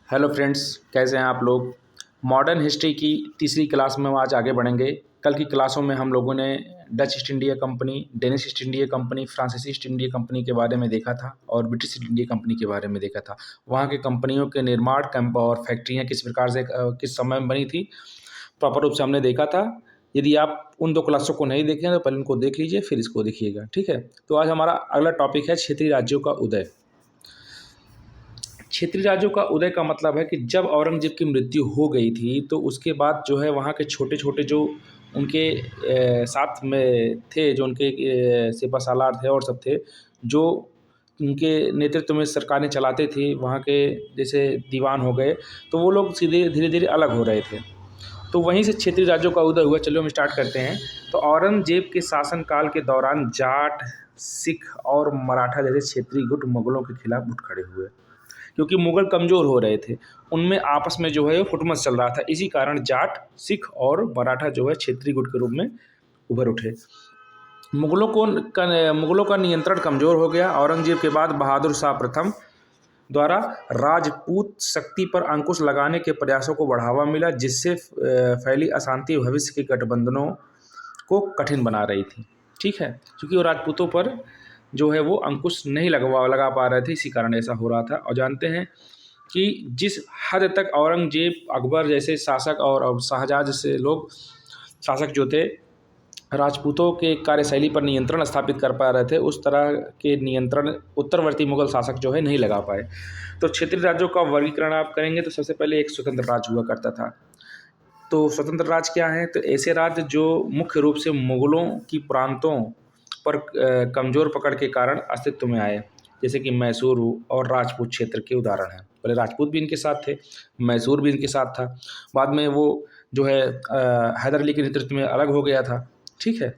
Hello friends, कैसे हैं आप लोग। मॉडर्न हिस्ट्री की तीसरी क्लास में आज आगे बढ़ेंगे। कल की क्लासों में हम लोगों ने Dutch east India company, Danish east India company, फ्रांसीसी ईस्ट इंडिया कंपनी के बारे में देखा था और ब्रिटिश ईस्ट इंडिया कंपनी के बारे में देखा था। वहाँ के कंपनियों के निर्माण, कैंप और फैक्ट्रियाँ किस प्रकार से किस समय में बनी थी, प्रॉपर रूप से हमने देखा था। यदि आप उन दो क्लासों को नहीं देखें तो पहले उनको देख लीजिए, फिर इसको देखिएगा, ठीक है। तो आज हमारा अगला टॉपिक है क्षेत्रीय राज्यों का उदय। क्षेत्रीय राज्यों का उदय का मतलब है कि जब औरंगजेब की मृत्यु हो गई थी तो उसके बाद जो है वहाँ के छोटे छोटे जो उनके साथ में थे, जो उनके सिपह सालार थे और सब थे, जो उनके नेतृत्व में सरकारें चलाते थे, वहाँ के जैसे दीवान हो गए, तो वो लोग सीधे धीरे धीरे अलग हो रहे थे। तो वहीं से क्षेत्रीय राज्यों का उदय हुआ। चलो हम स्टार्ट करते हैं। तो औरंगजेब के शासनकाल के दौरान जाट, सिख और मराठा जैसे क्षेत्रीय गुट मुगलों के खिलाफ उठ खड़े हुए, क्योंकि मुगल कमज़ोर हो रहे थे। उनमें आपस में जो है फुटमस चल रहा था। इसी कारण जाट, सिख और मराठा जो है क्षेत्रीय गुट के रूप में उभर उठे। मुगलों का नियंत्रण कमज़ोर हो गया। औरंगजेब के बाद बहादुर शाह प्रथम द्वारा राजपूत शक्ति पर अंकुश लगाने के प्रयासों को बढ़ावा मिला, जिससे फैली अशांति भविष्य के गठबंधनों को कठिन बना रही थी। ठीक है, क्योंकि वो राजपूतों पर जो है वो अंकुश नहीं लगा पा रहे थे, इसी कारण ऐसा हो रहा था। और जानते हैं कि जिस हद तक औरंगजेब, अकबर जैसे शासक और शाहजहाँ जैसे लोग शासक जो थे, राजपूतों के कार्यशैली पर नियंत्रण स्थापित कर पा रहे थे, उस तरह के नियंत्रण उत्तरवर्ती मुगल शासक जो है नहीं लगा पाए। तो क्षेत्रीय राज्यों का वर्गीकरण आप करेंगे तो सबसे पहले एक स्वतंत्र राज्य हुआ करता था। तो स्वतंत्र राज्य क्या है? तो ऐसे राज्य जो मुख्य रूप से मुगलों की प्रांतों पर कमज़ोर पकड़ के कारण अस्तित्व में आए, जैसे कि मैसूर और राजपूत क्षेत्र के उदाहरण हैं। पहले राजपूत भी इनके साथ थे, मैसूर भी इनके साथ था। बाद में वो जो है हैदर अली के नेतृत्व में अलग हो गया था। ठीक है।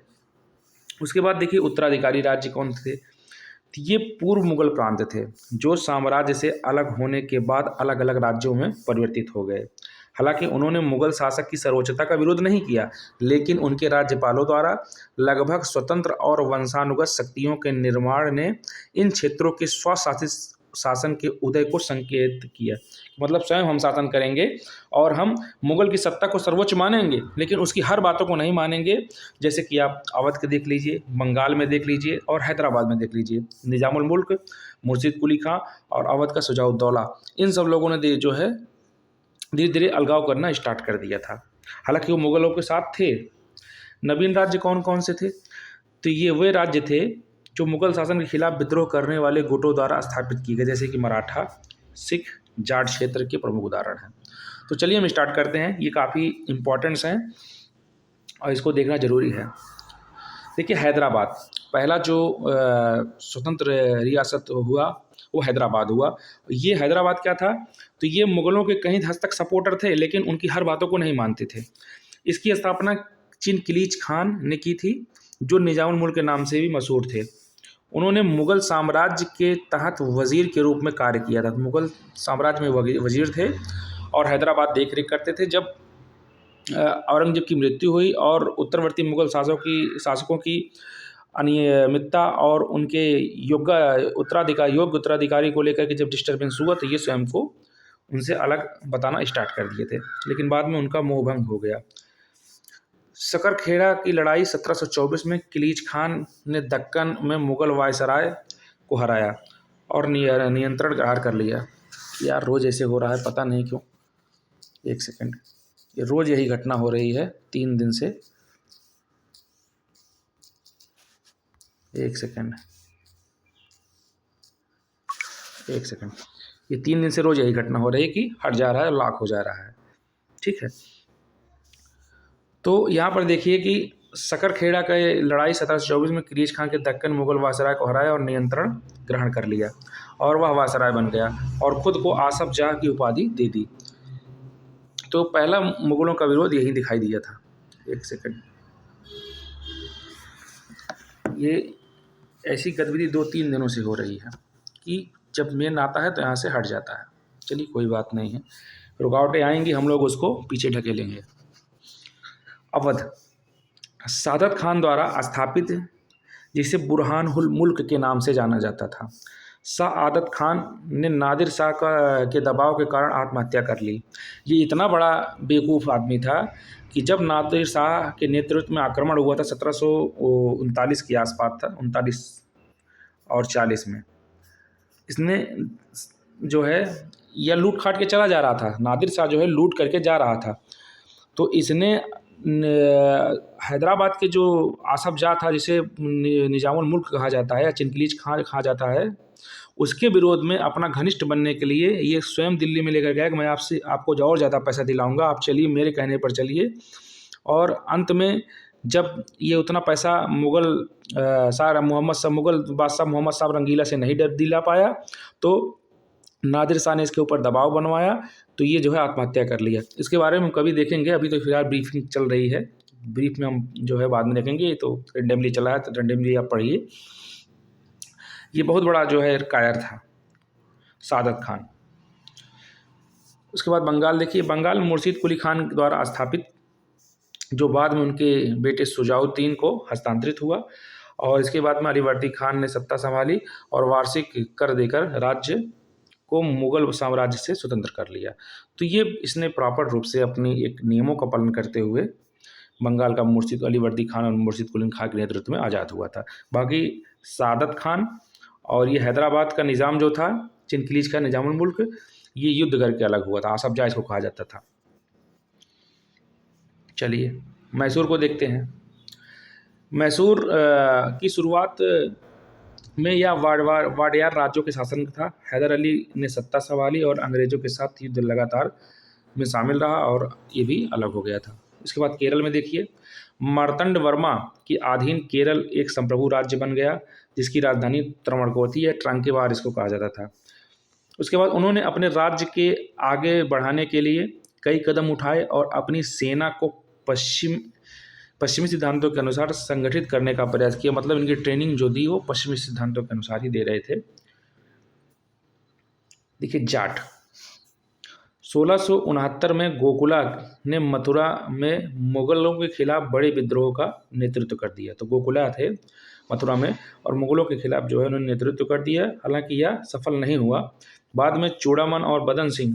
उसके बाद देखिए उत्तराधिकारी राज्य कौन थे। तो ये पूर्व मुगल प्रांत थे, जो साम्राज्य से अलग होने के बाद अलग अलग राज्यों में परिवर्तित हो गए। हालांकि उन्होंने मुगल शासक की सर्वोच्चता का विरोध नहीं किया, लेकिन उनके राज्यपालों द्वारा लगभग स्वतंत्र और वंशानुगत शक्तियों के निर्माण ने इन क्षेत्रों के स्वशासित शासन के उदय को संकेत किया। मतलब स्वयं हम शासन करेंगे और हम मुगल की सत्ता को सर्वोच्च मानेंगे, लेकिन उसकी हर बातों को नहीं मानेंगे। जैसे कि आप अवध के देख लीजिए, बंगाल में देख लीजिए और हैदराबाद में देख लीजिए। निजामुल मुल्क, मुर्शिद कुली खां और अवध का शुजाउद्दौला, इन सब लोगों ने जो है धीरे धीरे अलगाव करना स्टार्ट कर दिया था। हालांकि वो मुगलों के साथ थे। नवीन राज्य कौन कौन से थे? तो ये वे राज्य थे जो मुगल शासन के खिलाफ विद्रोह करने वाले गुटों द्वारा स्थापित किए गए, जैसे कि मराठा, सिख, जाट क्षेत्र के प्रमुख उदाहरण हैं। तो चलिए हम स्टार्ट करते हैं। ये काफ़ी इंपॉर्टेंट्स हैं और इसको देखना जरूरी है। देखिए हैदराबाद, पहला जो स्वतंत्र रियासत हुआ वो हैदराबाद हुआ। ये हैदराबाद क्या था? तो ये मुगलों के कहीं हद तक सपोर्टर थे, लेकिन उनकी हर बातों को नहीं मानते थे। इसकी स्थापना चिन किलीच खान ने की थी, जो निजामुल मुल्क के नाम से भी मशहूर थे। उन्होंने मुगल साम्राज्य के तहत वजीर के रूप में कार्य किया था। मुगल साम्राज्य में वजीर थे और हैदराबाद देख रेख करते थे। जब औरंगजेब की मृत्यु हुई और उत्तरवर्ती मुगल शासकों की अनियमितता और उनके योग्य उत्तराधिकारी को लेकर के जब डिस्टर्बेंस हुआ, तो ये स्वयं को उनसे अलग बताना स्टार्ट कर दिए थे, लेकिन बाद में उनका मोहभंग हो गया। सकरखेड़ा की लड़ाई 1724 में किलीच खान ने दक्कन में मुगल वायसराय को हराया और नियंत्रण ग्रहण कर लिया। यार रोज़ ऐसे हो रहा है, पता नहीं क्यों। एक सेकंड, ये रोज़ यही घटना हो रही है 3 दिन से। एक सेकंड, ये 3 दिन से रोज़ यही घटना हो रही है कि हट जा रहा है, लॉक हो जा रहा है। ठीक है। तो यहाँ पर देखिए कि सकरखेड़ा का लड़ाई 1724 में किलीच खान के दक्कन मुगल वायसराय को हराया और नियंत्रण ग्रहण कर लिया, और वह वायसराय बन गया और खुद को आसफ जाह की उपाधि दे दी। तो पहला मुगलों का विरोध यही दिखाई दिया था। एक सेकंड, ये ऐसी गतिविधि 2-3 दिनों से हो रही है कि जब मेन आता है तो यहाँ से हट जाता है। चलिए कोई बात नहीं है, रुकावटें आएंगी, हम लोग उसको पीछे ढकेलेंगे। अवध सादत खान द्वारा स्थापित, जिसे बुरहान उल मुल्क के नाम से जाना जाता था। शाह आदत खान ने नादिर शाह के दबाव के कारण आत्महत्या कर ली। ये इतना बड़ा बेवकूफ़ आदमी था कि जब नादिर शाह के नेतृत्व में आक्रमण हुआ था 1739 के आसपास था, 39 और 40 में, इसने जो है यह लूट खाट के चला जा रहा था। नादिर शाह जो है लूट करके जा रहा था, तो इसने हैदराबाद के जो आसफ जाह था, जिसे निजामुल मुल्क कहा जाता है या चिनकलीज खां कहा जाता है, उसके विरोध में अपना घनिष्ठ बनने के लिए ये स्वयं दिल्ली में लेकर गया कि मैं आपसे आपको और ज़्यादा पैसा दिलाऊंगा, आप चलिए, मेरे कहने पर चलिए। और अंत में जब ये उतना पैसा मुगल बादशाह मोहम्मद साहब रंगीला से नहीं दिला पाया, तो नादिर शाह ने इसके ऊपर दबाव बनवाया, तो ये जो है आत्महत्या कर लिया। इसके बारे में हम कभी देखेंगे, अभी तो फिलहाल ब्रीफिंग चल रही है, ब्रीफ में हम जो है बाद में देखेंगे। तो रेंडमली चला है, तो रेंडमली आप पढ़िए। ये बहुत बड़ा जो है कायर था सादत खान। उसके बाद बंगाल देखिए, बंगाल में मुर्शीद कुली खान द्वारा स्थापित, जो बाद में उनके बेटे शुजाउद्दीन को हस्तांतरित हुआ, और इसके बाद में अलीवर्दी खान ने सत्ता संभाली और वार्षिक कर देकर राज्य को मुगल साम्राज्य से स्वतंत्र कर लिया। तो ये इसने प्रॉपर रूप से अपनी एक नियमों का पालन करते हुए बंगाल का मुर्शीद अलीवर्दी खान और मुर्शीद कुली खान के नेतृत्व में आज़ाद हुआ था। बाकी सादत खान और ये हैदराबाद का निज़ाम जो था, चिनकलीज का निजामुल मुल्क, ये युद्ध करके अलग हुआ था, आसफ जाह इसको कहा जाता था। चलिए मैसूर को देखते हैं। मैसूर की शुरुआत में यह वाडियार राज्यों के शासन था। हैदर अली ने सत्ता संभाली और अंग्रेज़ों के साथ युद्ध लगातार में शामिल रहा, और ये भी अलग हो गया था। इसके बाद केरल में देखिए, मार्तंड वर्मा के अधीन केरल एक संप्रभु राज्य बन गया, जिसकी राजधानी त्रवणकोती या ट्रंकेबार इसको कहा जाता था। उसके बाद उन्होंने अपने राज्य के आगे बढ़ाने के लिए कई कदम उठाए और अपनी सेना को पश्चिमी सिद्धांतों के अनुसार संगठित करने का प्रयास किया। मतलब इनकी ट्रेनिंग जो दी वो पश्चिमी सिद्धांतों के अनुसार ही दे रहे थे। देखिए जाट, 1669 में गोकुला ने मथुरा में मुगलों के खिलाफ बड़े विद्रोह का नेतृत्व कर दिया। तो गोकुला थे मथुरा में और मुगलों के खिलाफ जो है उन्होंने नेतृत्व कर दिया। हालांकि यह सफल नहीं हुआ। बाद में चूड़ामन और बदन सिंह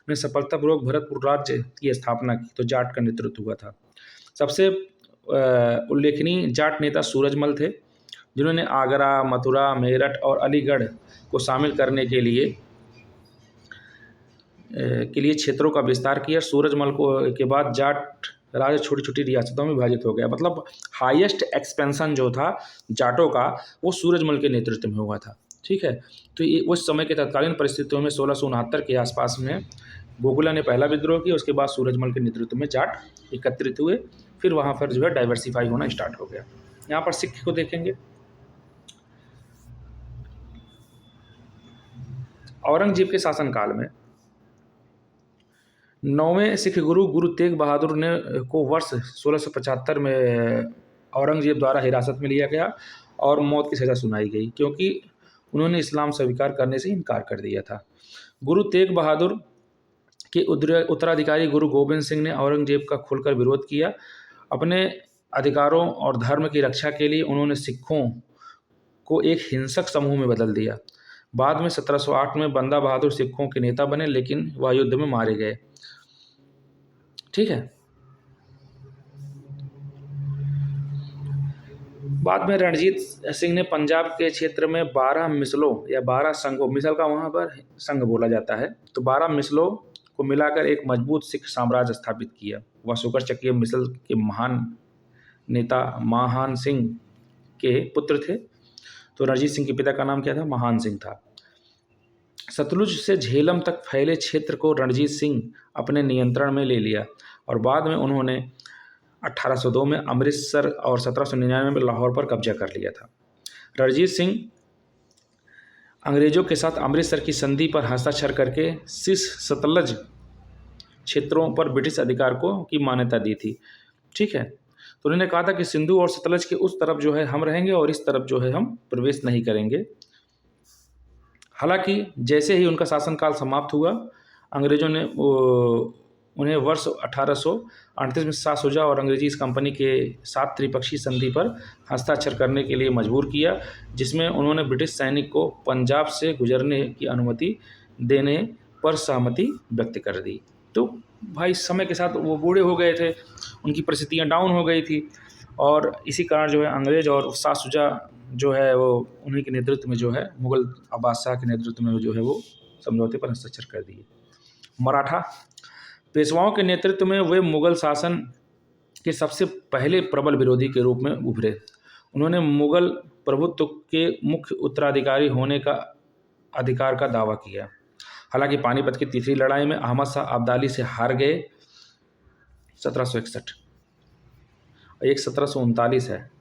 ने सफलतापूर्वक भरतपुर राज्य की स्थापना की, तो जाट का नेतृत्व हुआ था। सबसे उल्लेखनीय जाट नेता सूरजमल थे, जिन्होंने आगरा, मथुरा, मेरठ और अलीगढ़ को शामिल करने के लिए क्षेत्रों का विस्तार किया। सूरजमल के बाद जाट राज्य छोटी छोटी रियासतों में विभाजित हो गया। मतलब हाईएस्ट एक्सपेंशन जो था जाटों का वो सूरजमल के नेतृत्व में हुआ था। ठीक है, तो ये उस समय के तत्कालीन परिस्थितियों में 1669 के आसपास में गोकुला ने पहला विद्रोह किया। उसके बाद सूरजमल के नेतृत्व में जाट एकत्रित हुए, फिर वहाँ पर जो है डाइवर्सिफाई होना स्टार्ट हो गया। यहाँ पर सिख को देखेंगे। औरंगजेब के शासनकाल में 9वें सिख गुरु तेग बहादुर ने को वर्ष 1675 में औरंगजेब द्वारा हिरासत में लिया गया और मौत की सज़ा सुनाई गई, क्योंकि उन्होंने इस्लाम स्वीकार करने से इनकार कर दिया था। गुरु तेग बहादुर के उत्तराधिकारी गुरु गोबिंद सिंह ने औरंगजेब का खुलकर विरोध किया। अपने अधिकारों और धर्म की रक्षा के लिए उन्होंने सिखों को एक हिंसक समूह में बदल दिया। बाद में 1708 में बंदा बहादुर सिखों के नेता बने, लेकिन वह युद्ध में मारे गए। ठीक है, बाद में रणजीत सिंह ने पंजाब के क्षेत्र में 12 मिसलों या 12 संघों, मिसल का वहाँ पर संघ बोला जाता है, तो 12 मिसलों को मिलाकर एक मजबूत सिख साम्राज्य स्थापित किया। वह शुकर चकिया मिसल के महान नेता महान सिंह के पुत्र थे। तो रणजीत सिंह के पिता का नाम क्या था? महान सिंह था। सतलुज से झेलम तक फैले क्षेत्र को रणजीत सिंह अपने नियंत्रण में ले लिया और बाद में उन्होंने 1802 में अमृतसर और 1799 में लाहौर पर कब्जा कर लिया था। रणजीत सिंह अंग्रेजों के साथ अमृतसर की संधि पर हस्ताक्षर करके सिस सतलज क्षेत्रों पर ब्रिटिश अधिकार को की मान्यता दी थी। ठीक है, तो उन्होंने कहा था कि सिंधु और सतलज के उस तरफ जो है हम रहेंगे और इस तरफ जो है हम प्रवेश नहीं करेंगे। हालांकि जैसे ही उनका शासनकाल समाप्त हुआ, अंग्रेजों ने उन्हें वर्ष 1838 में शाह शुजा और अंग्रेजी इस कंपनी के साथ त्रिपक्षीय संधि पर हस्ताक्षर करने के लिए मजबूर किया, जिसमें उन्होंने ब्रिटिश सैनिक को पंजाब से गुजरने की अनुमति देने पर सहमति व्यक्त कर दी। तो भाई समय के साथ वो बूढ़े हो गए थे, उनकी परिस्थितियाँ डाउन हो गई थी, और इसी कारण जो है अंग्रेज और शाह शुजा जो है वो उन्हीं के नेतृत्व में जो है मुग़ल बादशाह के नेतृत्व में जो है वो समझौते पर हस्ताक्षर कर दिए। मराठा पेशवाओं के नेतृत्व में वे मुग़ल शासन के सबसे पहले प्रबल विरोधी के रूप में उभरे। उन्होंने मुग़ल प्रभुत्व के मुख्य उत्तराधिकारी होने का अधिकार का दावा किया। हालांकि पानीपत की तीसरी लड़ाई में अहमद शाह अब्दाली से हार गए 1761। एक 1739 है,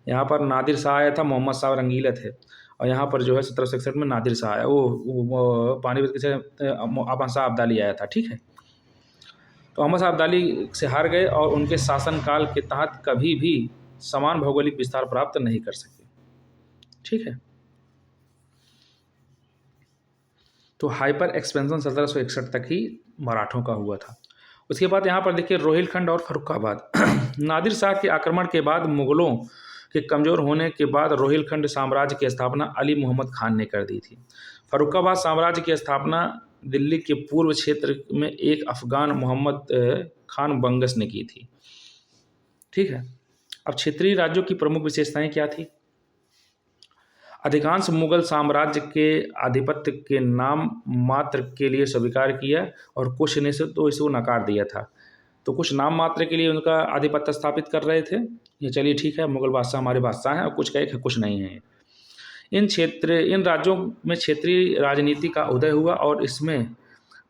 यहाँ पर नादिर शाह आया था, मोहम्मद शाह रंगीला थे, और यहाँ पर जो है 1761 में नादिर शाह आया, वो पानीपत के से अहमद शाह अब्दाली आया था। ठीक है, तो अहमद शाह अब्दाली से हार गए और उनके शासनकाल के तहत कभी भी समान भौगोलिक विस्तार प्राप्त नहीं कर सके। ठीक है, तो हाइपर एक्सपेंशन 1761 तक ही मराठों का हुआ था। उसके बाद यहाँ पर देखिए रोहिलखंड और फर्रुखाबाद। नादिर शाह के आक्रमण के बाद मुग़लों के कमज़ोर होने के बाद रोहिलखंड साम्राज्य की स्थापना अली मोहम्मद खान ने कर दी थी। फर्रुखाबाद साम्राज्य की स्थापना दिल्ली के पूर्व क्षेत्र में एक अफ़गान मोहम्मद खान बंगस ने की थी। ठीक है, अब क्षेत्रीय राज्यों की प्रमुख विशेषताएं क्या थी? अधिकांश मुग़ल साम्राज्य के आधिपत्य के नाम मात्र के लिए स्वीकार किया और कुछ ने से तो इसको नकार दिया था। तो कुछ नाम मात्र के लिए उनका आधिपत्य स्थापित कर रहे थे, ये चलिए ठीक है, मुग़ल बादशाह हमारे बादशाह हैं, और कुछ कहे कि कुछ नहीं हैं। इन राज्यों में क्षेत्रीय राजनीति का उदय हुआ और इसमें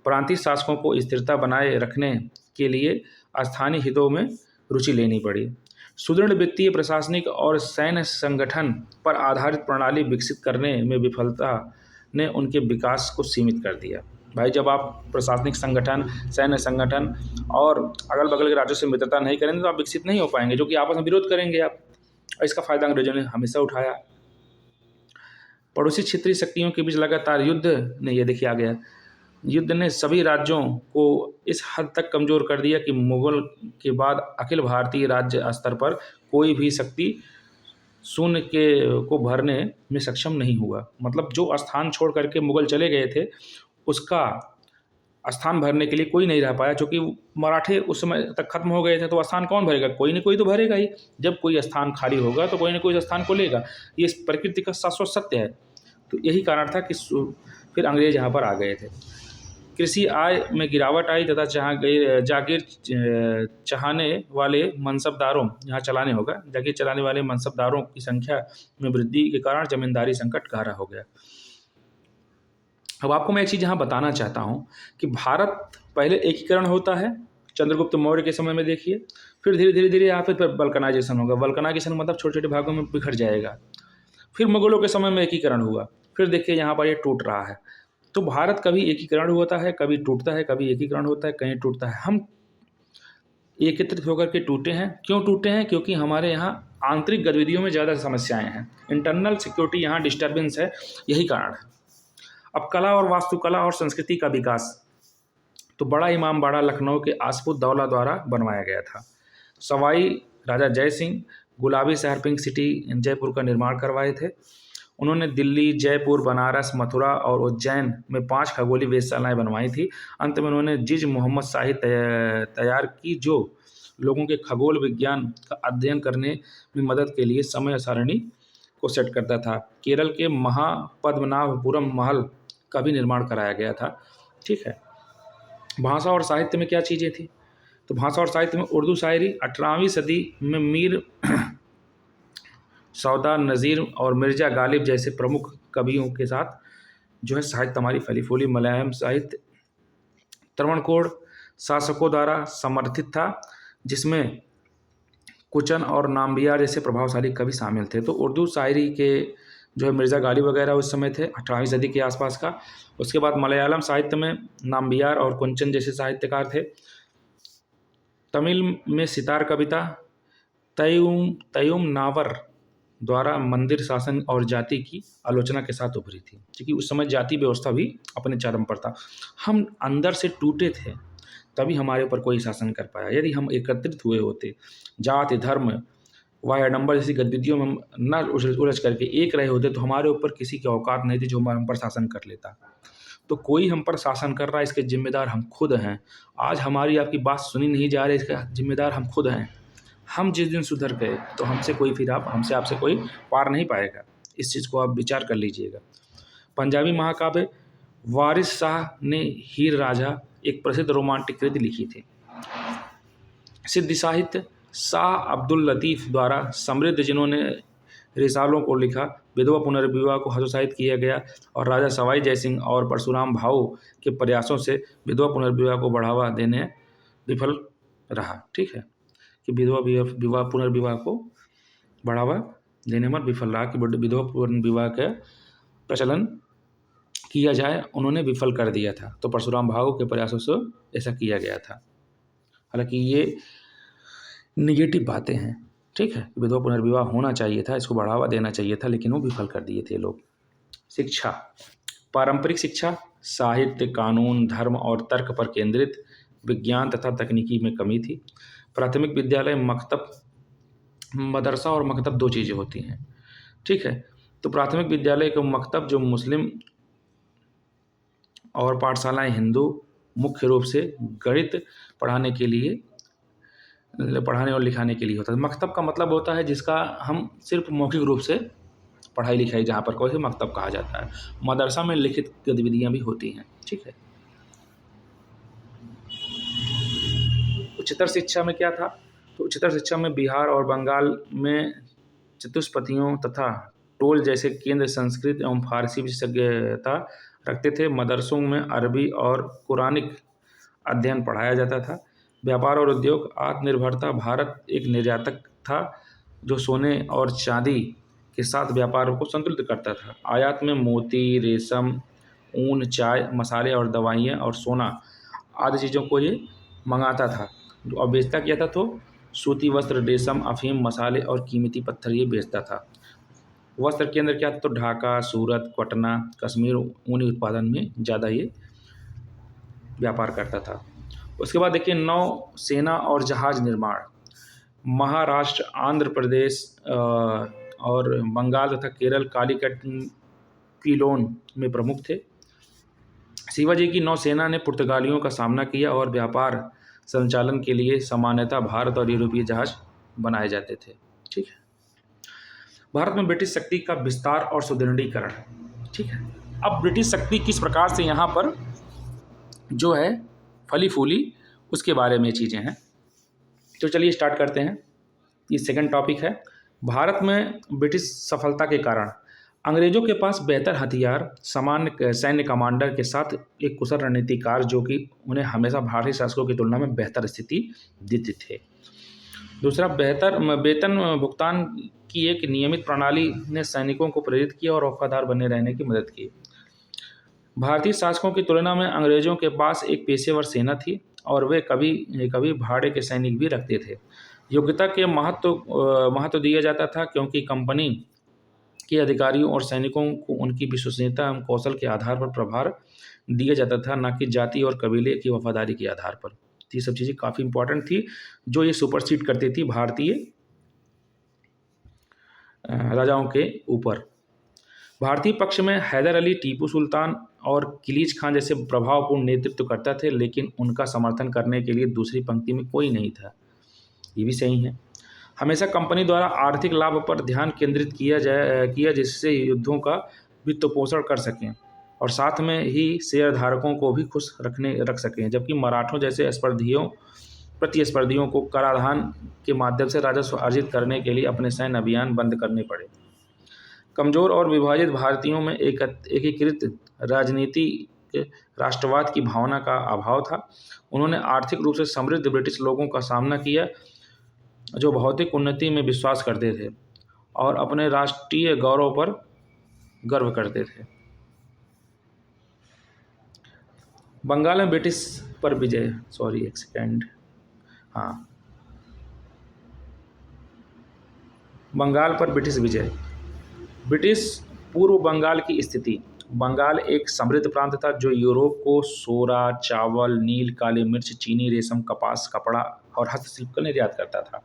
प्रांतीय शासकों को स्थिरता बनाए रखने के लिए स्थानीय हितों में रुचि लेनी पड़ी। सुदृढ़ वित्तीय, प्रशासनिक और सैन्य संगठन पर आधारित प्रणाली विकसित करने में विफलता ने उनके विकास को सीमित कर दिया। भाई जब आप प्रशासनिक संगठन, सैन्य संगठन और अगल बगल के राज्यों से मित्रता नहीं करेंगे तो आप विकसित नहीं हो पाएंगे, जो कि आपस में विरोध करेंगे आप, और इसका फायदा अंग्रेजों ने हमेशा उठाया। पड़ोसी क्षेत्रीय शक्तियों के बीच लगातार युद्ध ने, ये देखिए आ गया, युद्ध ने सभी राज्यों को इस हद तक कमज़ोर कर दिया कि मुग़ल के बाद अखिल भारतीय राज्य स्तर पर कोई भी शक्ति शून्य को भरने में सक्षम नहीं हुआ। मतलब जो स्थान छोड़ करके मुग़ल चले गए थे उसका स्थान भरने के लिए कोई नहीं रह पाया, क्योंकि मराठे उस समय तक खत्म हो गए थे, तो स्थान कौन भरेगा? कोई ना कोई तो भरेगा ही। जब कोई स्थान खाली होगा तो कोई ना कोई स्थान को लेगा, ये प्रकृति का शाश्वत सत्य है। तो यही कारण था कि फिर अंग्रेज यहाँ पर आ गए थे। कृषि आय में गिरावट आई तथा जागीर चलाने वाले मनसबदारों की संख्या में वृद्धि के कारण जमींदारी संकट गहरा हो गया। अब आपको मैं एक चीज़ यहाँ बताना चाहता हूँ कि भारत पहले एकीकरण होता है चंद्रगुप्त मौर्य के समय में, देखिए, फिर धीरे धीरे यहाँ पर बल्कनाइजेशन होगा। बल्कनाइजेशन मतलब छोटे छोटे भागों में बिखर जाएगा। फिर मुग़लों के समय में एकीकरण हुआ, फिर देखिए यहाँ पर ये टूट रहा है। तो भारत कभी एकीकरण होता है, कभी टूटता है, कभी एकीकरण होता है, कहीं टूटता है। हम एकत्रित होकर के टूटे हैं। क्यों टूटे हैं? क्योंकि हमारे यहाँ आंतरिक गतिविधियों में ज़्यादा समस्याएं हैं, इंटरनल सिक्योरिटी यहाँ डिस्टर्बेंस है, यही कारण है। अब कला और वास्तुकला और संस्कृति का विकास, तो बड़ा इमामबाड़ा लखनऊ के आसफुद्दौला दौला द्वारा बनवाया गया था। सवाई राजा जय सिंह गुलाबी शहर पिंक सिटी जयपुर का निर्माण करवाए थे। उन्होंने दिल्ली, जयपुर, बनारस, मथुरा और उज्जैन में 5 खगोलीय वेधशालाएँ बनवाई थी। अंत में उन्होंने जिज मोहम्मद शाही तैयार की, जो लोगों के खगोल विज्ञान का अध्ययन करने में मदद के लिए समय सारणी को सेट करता था। केरल के महापद्मनाभपुरम महल का भी निर्माण कराया गया था। ठीक है, भाषा और साहित्य में क्या चीज़ें थी? तो भाषा और साहित्य में उर्दू शायरी 18वीं सदी में मीर सौदा नज़ीर और मिर्ज़ा गालिब जैसे प्रमुख कवियों के साथ जो है साहित्य हमारी फली फूली। मलयालम साहित्य त्रावणकोर शासकों द्वारा समर्थित था, जिसमें कुचन और नाम्बियार जैसे प्रभावशाली कवि शामिल थे। तो उर्दू शायरी के जो है मिर्ज़ा गालिब वगैरह उस समय थे 18वीं सदी के आसपास का। उसके बाद मलयालम साहित्य में नाम्बियार और कुंचन जैसे साहित्यकार थे। तमिल में सितार कविता तयुम नावर द्वारा मंदिर शासन और जाति की आलोचना के साथ उभरी थी, क्योंकि उस समय जाति व्यवस्था भी अपने चरम पर था। हम अंदर से टूटे थे, तभी हमारे ऊपर कोई शासन कर पाया। यदि हम एकत्रित हुए होते, जाति, धर्म व आडंबर जैसी गतिविधियों में हम न उलझ करके एक रहे होते, तो हमारे ऊपर किसी की औकात नहीं थी जो हम पर शासन कर लेता। तो कोई हम पर शासन कर रहा है, इसके जिम्मेदार हम खुद हैं। आज हमारी आपकी बात सुनी नहीं जा रही, इसका जिम्मेदार हम खुद हैं। हम जिस दिन सुधर गए तो हमसे आपसे कोई पार नहीं पाएगा। इस चीज़ को आप विचार कर लीजिएगा। पंजाबी महाकाव्य वारिस शाह ने हीर राझा एक प्रसिद्ध रोमांटिक कृति लिखी थी। सिद्ध साहित्य शाह अब्दुल लतीफ़ द्वारा समृद्ध, जिन्होंने रिसालों को लिखा, विधवा पुनर्विवाह को हतोत्साहित किया गया और राजा सवाई जयसिंह और परशुराम भाऊ के प्रयासों से विधवा पुनर्विवाह को बढ़ावा देने विफल रहा। ठीक है, कि विधवा पुनर्विवाह को बढ़ावा देने में विफल रहा, कि विधवा पुनर्विवाह का प्रचलन किया जाए, उन्होंने विफल कर दिया था। तो परशुराम भाऊ के प्रयासों से ऐसा किया गया था। हालांकि ये निगेटिव बातें हैं। ठीक है, विधवा पुनर्विवाह होना चाहिए था, इसको बढ़ावा देना चाहिए था, लेकिन वो विफल कर दिए थे लोग। शिक्षा, पारंपरिक शिक्षा साहित्य, कानून, धर्म और तर्क पर केंद्रित, विज्ञान तथा तकनीकी में कमी थी। प्राथमिक विद्यालय, मकतब, मदरसा और मकतब दो चीज़ें होती हैं। ठीक है, तो प्राथमिक विद्यालय के मकतब जो मुस्लिम और पाठशालाएं हिंदू मुख्य रूप से गणित पढ़ाने और लिखाने के लिए होता है। मकतब का मतलब होता है जिसका हम सिर्फ मौखिक रूप से पढ़ाई लिखाई जहाँ पर कोई मकतब कहा जाता है। मदरसा में लिखित गतिविधियाँ भी होती हैं। ठीक है, उच्चतर शिक्षा में क्या था? तो उच्चतर शिक्षा में बिहार और बंगाल में चतुष्पतियों तथा टोल जैसे केंद्र संस्कृत एवं फारसी विशेषज्ञता रखते थे। मदरसों में अरबी और कुरानिक अध्ययन पढ़ाया जाता था। व्यापार और उद्योग, आत्मनिर्भरता, भारत एक निर्यातक था जो सोने और चांदी के साथ व्यापार को संतुलित करता था। आयात में मोती, रेशम, ऊन, चाय, मसाले और दवाइयाँ और सोना आदि चीज़ों को ये मंगाता था और बेचता क्या था? तो सूती वस्त्र, रेशम, अफीम, मसाले और कीमती पत्थर ये बेचता था। वस्त्र केंद्र क्या था? तो ढाका, सूरत, पटना, कश्मीर ऊनी उत्पादन में ज़्यादा ये व्यापार करता था। उसके बाद देखिए नौ सेना और जहाज निर्माण, महाराष्ट्र, आंध्र प्रदेश और बंगाल तथा केरल कालीकट क्विलोन में प्रमुख थे। शिवाजी की नौसेना ने पुर्तगालियों का सामना किया और व्यापार संचालन के लिए सामान्यतः भारत और यूरोपीय जहाज बनाए जाते थे। ठीक है, भारत में ब्रिटिश शक्ति का विस्तार और सुदृढ़ीकरण। ठीक है, अब ब्रिटिश शक्ति किस प्रकार से यहाँ पर जो है फली फूली, उसके बारे में चीज़ें हैं। तो चलिए स्टार्ट करते हैं। ये सेकंड टॉपिक है। भारत में ब्रिटिश सफलता के कारण अंग्रेजों के पास बेहतर हथियार, सामान्य सैन्य कमांडर के साथ एक कुशल रणनीतिकार जो कि उन्हें हमेशा भारतीय शासकों की तुलना में बेहतर स्थिति देते थे। दूसरा, बेहतर वेतन भुगतान की एक नियमित प्रणाली ने सैनिकों को प्रेरित किया और वफादार बने रहने की मदद की। भारतीय शासकों की तुलना में अंग्रेजों के पास एक पेशेवर सेना थी और वे कभी कभी भाड़े के सैनिक भी रखते थे। योग्यता के महत्व दिया जाता था क्योंकि कंपनी के अधिकारियों और सैनिकों को उनकी विश्वसनीयता एवं कौशल के आधार पर प्रभार दिया जाता था, न कि जाति और कबीले की वफादारी के आधार पर। ये सब चीज़ें काफ़ी इंपॉर्टेंट थी जो ये सुपरसीड करती थी भारतीय राजाओं के ऊपर। भारतीय पक्ष में हैदर अली, टीपू सुल्तान और किलीज खान जैसे प्रभावपूर्ण नेतृत्व करता थे, लेकिन उनका समर्थन करने के लिए दूसरी पंक्ति में कोई नहीं था। ये भी सही है। हमेशा कंपनी द्वारा आर्थिक लाभ पर ध्यान केंद्रित किया जिससे युद्धों का वित्त पोषण कर सकें और साथ में ही शेयरधारकों को भी खुश रख सकें, जबकि मराठों जैसे प्रतिस्पर्धियों को कराधान के माध्यम से राजस्व अर्जित करने के लिए अपने सैन्य अभियान बंद करने पड़े। कमजोर और विभाजित भारतीयों में एकीकृत राजनीतिक राष्ट्रवाद की भावना का अभाव था। उन्होंने आर्थिक रूप से समृद्ध ब्रिटिश लोगों का सामना किया जो भौतिक उन्नति में विश्वास करते थे और अपने राष्ट्रीय गौरव पर गर्व करते थे। बंगाल में ब्रिटिश पर विजय, बंगाल पर ब्रिटिश विजय। ब्रिटिश पूर्व बंगाल की स्थिति। बंगाल एक समृद्ध प्रांत था जो यूरोप को सोरा, चावल, नील, काली मिर्च, चीनी, रेशम, कपास, कपड़ा और हस्तशिल्प का निर्यात करता था।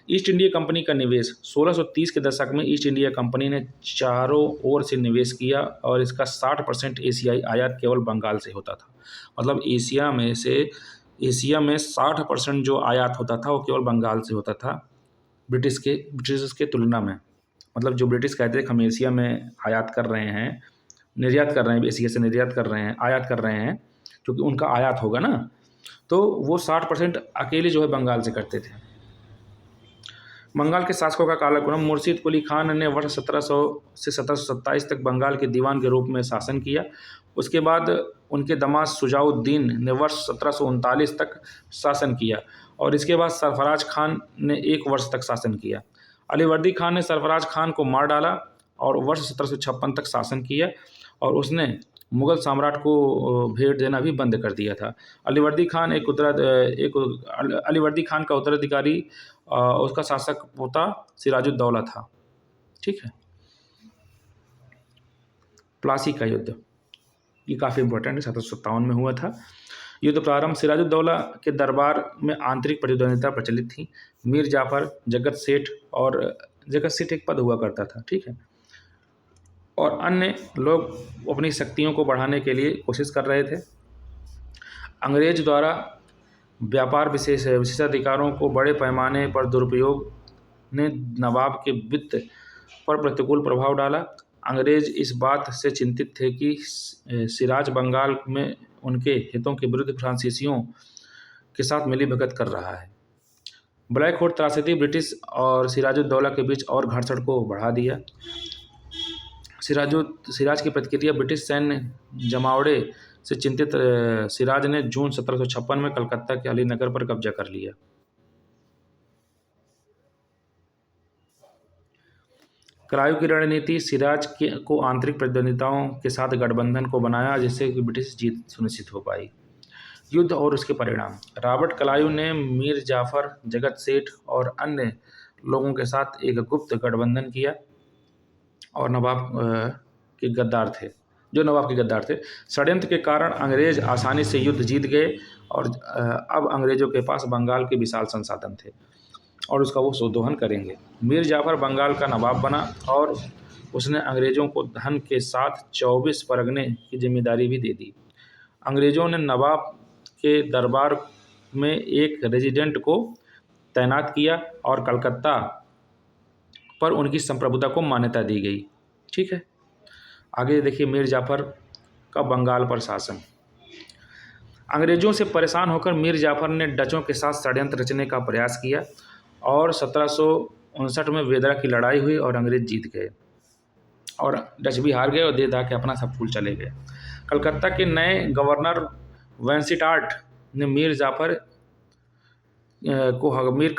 ईस्ट इंडिया कंपनी का निवेश 1630 के दशक में ईस्ट इंडिया कंपनी ने चारों ओर से निवेश किया और इसका 60% एशियाई आयात केवल बंगाल से होता था। मतलब एशिया में 60% जो आयात होता था वो केवल बंगाल से होता था ब्रिटिश के तुलना में। मतलब जो ब्रिटिश कहते थे कि हम एशिया में आयात कर रहे हैं, निर्यात कर रहे हैं, एशिया से निर्यात कर रहे हैं, आयात कर रहे हैं, क्योंकि उनका आयात होगा ना, तो वो 60% अकेले जो है बंगाल से करते थे। बंगाल के शासकों का कालक्रम मुर्शीद कुली खान ने वर्ष 1700 से 1727 तक बंगाल के दीवान के रूप में शासन किया। उसके बाद उनके दामाद शुजाउद्दीन ने वर्ष 1739 तक शासन किया और इसके बाद सरफराज खान ने 1 वर्ष तक शासन किया। अलीवर्दी खान ने सरफराज खान को मार डाला और वर्ष 1756 तक शासन किया और उसने मुग़ल सम्राट को भेंट देना भी बंद कर दिया था। अलीवर्दी खान का उत्तराधिकारी उसका शासक पोता सिराजुद्दौला था। ठीक है। प्लासी का युद्ध ये काफ़ी इंपॉर्टेंट है, 1757 में हुआ था। युद्ध प्रारंभ सिराजुद्दौला के दरबार में आंतरिक प्रतिद्वंदिता प्रचलित थी। मीर जाफ़र, जगत सेठ एक पद हुआ करता था। ठीक है। और अन्य लोग अपनी शक्तियों को बढ़ाने के लिए कोशिश कर रहे थे। अंग्रेज द्वारा व्यापार विशेषाधिकारों को बड़े पैमाने पर दुरुपयोग ने नवाब के वित्त पर प्रतिकूल प्रभाव डाला। अंग्रेज इस बात से चिंतित थे कि सिराज बंगाल में उनके हितों के विरुद्ध फ्रांसीसियों के साथ मिलीभगत कर रहा है। ब्लैक होर्ड त्रासदी ब्रिटिश और सिराजुद्दौला के बीच और घर्षण को बढ़ा दिया। सिराज की प्रतिक्रिया ब्रिटिश सैन्य जमावड़े से चिंतित सिराज ने जून 1756 में कलकत्ता के अलीनगर पर कब्जा कर लिया। करायू की रणनीति सिराज को आंतरिक प्रतिद्वंदिताओं के साथ गठबंधन को बनाया जिससे कि ब्रिटिश जीत सुनिश्चित हो पाई। युद्ध और उसके परिणाम। रॉबर्ट क्लाइव ने मीर जाफ़र, जगत सेठ और अन्य लोगों के साथ एक गुप्त गठबंधन किया और नवाब के गद्दार थे। षड्यंत्र के कारण अंग्रेज आसानी से युद्ध जीत गए और अब अंग्रेजों के पास बंगाल के विशाल संसाधन थे और उसका वो सुदोहन करेंगे। मीर जाफ़र बंगाल का नवाब बना और उसने अंग्रेज़ों को धन के साथ 24 परगने की जिम्मेदारी भी दे दी। अंग्रेज़ों ने नवाब के दरबार में एक रेजिडेंट को तैनात किया और कलकत्ता पर उनकी संप्रभुता को मान्यता दी गई। ठीक है। आगे देखिए मीर जाफ़र का बंगाल पर शासन। अंग्रेज़ों से परेशान होकर मीर जाफ़र ने डचों के साथ षड्यंत्र रचने का प्रयास किया और 1759 में वेदरा की लड़ाई हुई और अंग्रेज जीत गए और डच भी हार गए और दे दा के अपना सब फूल चले गए। कलकत्ता के नए गवर्नर वेंसिटार्ट ने मीर जाफ़र को मीर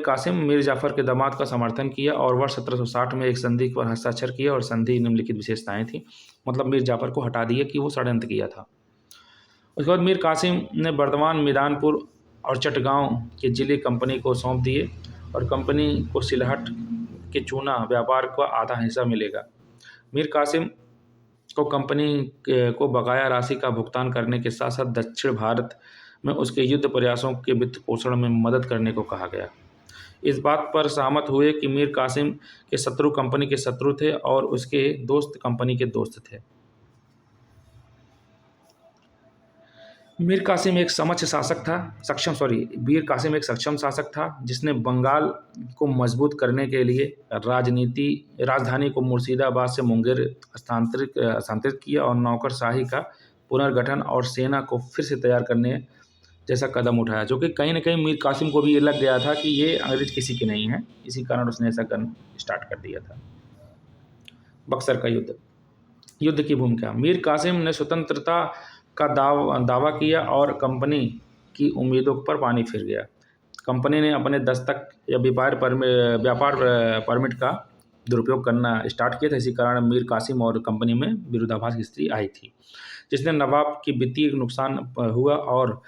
कासिम मीर जाफ़र के दामाद का समर्थन किया और वर्ष 1760 में एक संधि पर हस्ताक्षर किया और संधि निम्नलिखित विशेषताएं थी। मतलब मीर जाफ़र को हटा दिया कि वो षड्यंत्र किया था। उसके बाद मीर कासिम ने बर्दवान, मैदानपुर और चटगांव के जिले कंपनी को सौंप दिए और कंपनी को सिलहट के चूना व्यापार का आधा हिस्सा मिलेगा। मीर कासिम को कंपनी को बकाया राशि का भुगतान करने के साथ साथ दक्षिण भारत में उसके युद्ध प्रयासों के वित्त पोषण में मदद करने को कहा गया। इस बात पर सहमत हुए कि मीर कासिम के शत्रु कंपनी के शत्रु थे और उसके दोस्त कंपनी के दोस्त थे। मीर कासिम एक सक्षम शासक था जिसने बंगाल को मजबूत करने के लिए राजधानी को मुर्शिदाबाद से मुंगेर स्थानांतरित किया और नौकरशाही का पुनर्गठन और सेना को फिर से तैयार करने जैसा कदम उठाया, जो कि कहीं ना कहीं मीर कासिम को भी ये लग गया था कि ये अंग्रेज किसी के नहीं है, इसी कारण उसने ऐसा करना स्टार्ट कर दिया था। बक्सर का युद्ध की भूमिका। मीर कासिम ने स्वतंत्रता का दावा किया और कंपनी की उम्मीदों पर पानी फिर गया। कंपनी ने अपने दस्तक या व्यापार परमिट का दुरुपयोग करना स्टार्ट किया था। इसी कारण मीर कासिम और कंपनी में विरोधाभास की स्थिति आई थी, जिसने नवाब की वित्तीय नुकसान हुआ और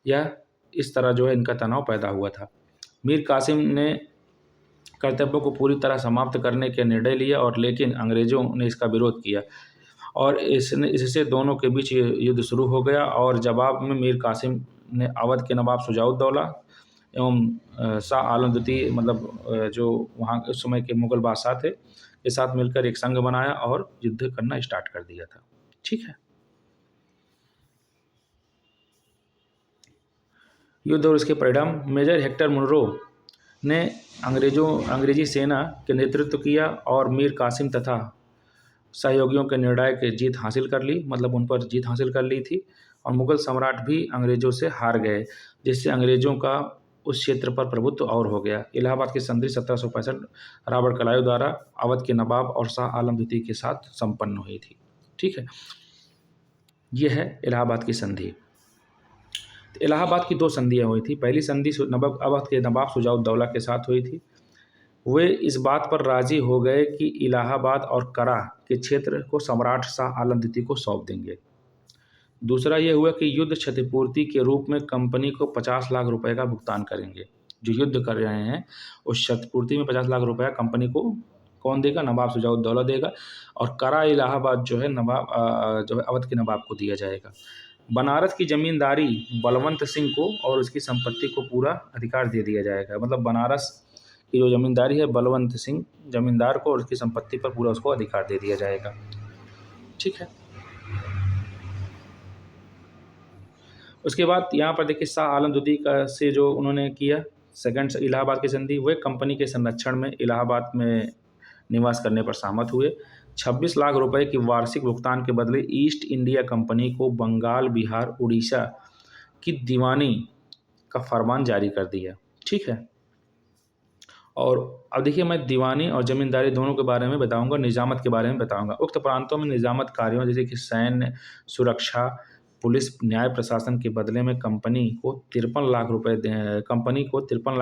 यह इस तरह जो है इनका तनाव पैदा हुआ था। मीर कासिम ने कर्तव्यों को पूरी तरह समाप्त करने के निर्णय लिया और लेकिन अंग्रेज़ों ने इसका विरोध किया और इससे दोनों के बीच युद्ध शुरू हो गया। और जवाब में मीर कासिम ने अवध के नवाब शुजाउद्दौला एवं शाह आलम द्वितीय मतलब जो वहाँ उस समय के मुग़ल बादशाह थे के साथ मिलकर एक संघ बनाया और युद्ध करना स्टार्ट कर दिया था। ठीक है। युद्ध और इसके परिणाम। मेजर हेक्टर मुनरो ने अंग्रेजी सेना के नेतृत्व किया और मीर कासिम तथा सहयोगियों के निर्णायक जीत हासिल कर ली, मतलब उन पर जीत हासिल कर ली थी। और मुग़ल सम्राट भी अंग्रेज़ों से हार गए, जिससे अंग्रेज़ों का उस क्षेत्र पर प्रभुत्व और हो गया। इलाहाबाद की संधि 1765 रॉबर्ट क्लाइव द्वारा अवध के नवाब और शाह आलम द्वितीय के साथ संपन्न हुई थी। ठीक है, यह है इलाहाबाद की संधि। तो इलाहाबाद की 2 संधियाँ हुई थी। पहली संधि अवध के नवाब शुजाउद्दौला के साथ हुई थी। वे इस बात पर राजी हो गए कि इलाहाबाद और करा के क्षेत्र को सम्राट शाह आलम द्वितीय को सौंप देंगे। दूसरा ये हुआ कि युद्ध क्षतिपूर्ति के रूप में कंपनी को 50 लाख रुपए का भुगतान करेंगे। जो युद्ध कर रहे हैं उस क्षतिपूर्ति में 50 लाख रुपया कंपनी को कौन देगा? नवाब शुजाउद्दौला देगा। और करा इलाहाबाद जो है अवध के नवाब को दिया जाएगा। बनारस की जमींदारी बलवंत सिंह को और उसकी संपत्ति को पूरा अधिकार दे दिया जाएगा। मतलब बनारस की जो जमींदारी है बलवंत सिंह जमींदार को और उसकी संपत्ति पर पूरा उसको अधिकार दे दिया जाएगा। ठीक है। उसके बाद यहाँ पर देखिए शाह आलम द्वितीय का से जो उन्होंने किया सेकंड इलाहाबाद की संधि, वे कंपनी के संरक्षण में इलाहाबाद में निवास करने पर सहमत हुए। 26 लाख रुपए की वार्षिक भुगतान के बदले ईस्ट इंडिया कंपनी को बंगाल, बिहार, उड़ीसा की दीवानी का फरमान जारी कर दिया। ठीक है। और अब देखिए मैं दीवानी और ज़मींदारी दोनों के बारे में बताऊंगा, निजामत के बारे में बताऊंगा। उक्त प्रांतों में निजामत कार्यों जैसे कि सैन्य, सुरक्षा, पुलिस, न्याय प्रशासन के बदले में कंपनी को 53 लाख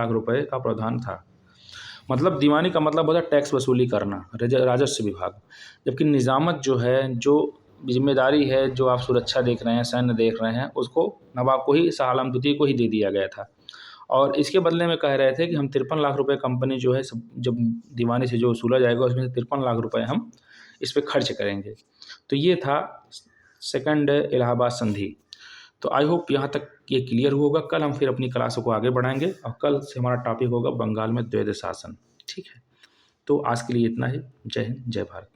रुपए का प्रावधान था। मतलब दीवानी का मतलब होता है टैक्स वसूली करना, राजस्व विभाग। जबकि निजामत जो है, जो जिम्मेदारी है, जो आप सुरक्षा देख रहे हैं, सैन्य देख रहे हैं, उसको नवाब को ही, शाह आलम द्वितीय को ही दे दिया गया था। और इसके बदले में कह रहे थे कि हम 53 लाख रुपए कंपनी जो है सब जब दीवानी से जो वसूला जाएगा उसमें से 53 लाख रुपए हम इस पर खर्च करेंगे। तो ये था सेकंड इलाहाबाद संधि। तो आई होप यहाँ तक ये क्लियर होगा। कल हम फिर अपनी क्लासों को आगे बढ़ाएंगे और कल से हमारा टॉपिक होगा बंगाल में द्वैध शासन। ठीक है, तो आज के लिए इतना ही। जय हिंद, जय भारत।